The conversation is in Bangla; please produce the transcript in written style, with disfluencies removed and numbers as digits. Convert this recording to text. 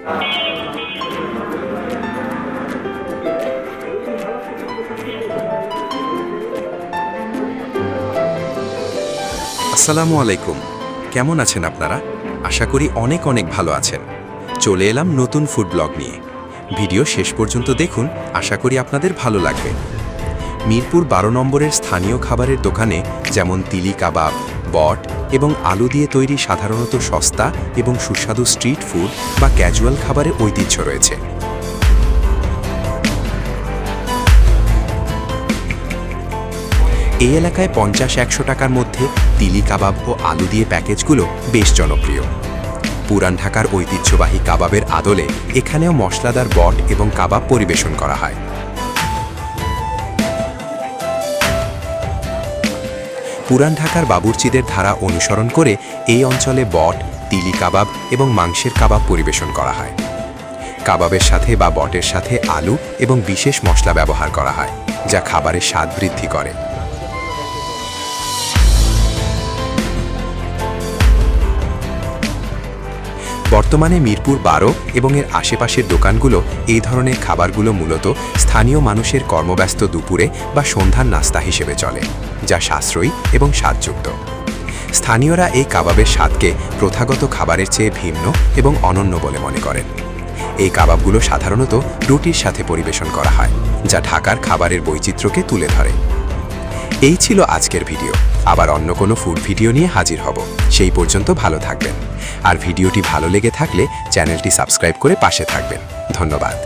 আসসালামু আলাইকুম, কেমন আছেন আপনারা? আশা করি অনেক অনেক ভালো আছেন। চলে এলাম নতুন ফুড ব্লগ নিয়ে। ভিডিও শেষ পর্যন্ত দেখুন, আশা করি আপনাদের ভালো লাগবে। মিরপুর 12 নম্বরের স্থানীয় খাবারের দোকানে যেমন তিলি কাবাব, বট এবং আলু দিয়ে তৈরি সাধারণত সস্তা এবং সুস্বাদু স্ট্রিট ফুড বা ক্যাজুয়াল খাবারের ঐতিহ্য রয়েছে। এই এলাকায় 50-100 টাকার মধ্যে তিলি কাবাব ও আলু দিয়ে প্যাকেজগুলো বেশ জনপ্রিয়। পুরান ঢাকার ঐতিহ্যবাহী কাবাবের আদলে এখানেও মশলাদার বট এবং কাবাব পরিবেশন করা হয়। পুরান ঢাকার বাবুর্চিদের ধারা অনুসরণ করে এই অঞ্চলে বট, তিলি কাবাব এবং মাংসের কাবাব পরিবেশন করা হয়। কাবাবের সাথে বা বটের সাথে আলু এবং বিশেষ মশলা ব্যবহার করা হয়, যা খাবারের স্বাদ বৃদ্ধি করে। বর্তমানে মিরপুর 12 এবং এর আশেপাশের দোকানগুলো এই ধরনের খাবারগুলো মূলত স্থানীয় মানুষের কর্মব্যস্ত দুপুরে বা সন্ধ্যার নাস্তা হিসেবে চলে, যা সাশ্রয়ী এবং স্বাদযুক্ত। স্থানীয়রা এই কাবাবের স্বাদকে প্রথাগত খাবারের চেয়ে ভিন্ন এবং অনন্য বলে মনে করেন। এই কাবাবগুলো সাধারণত রুটির সাথে পরিবেশন করা হয়, যা ঢাকার খাবারের বৈচিত্র্যকে তুলে ধরে। এই ছিল আজকের ভিডিও। আবার অন্য কোনো ফুড ভিডিও নিয়ে হাজির হব। সেই পর্যন্ত ভালো থাকবেন। আর ভিডিওটি ভালো লেগে থাকলে চ্যানেলটি সাবস্ক্রাইব করে পাশে থাকবেন। ধন্যবাদ।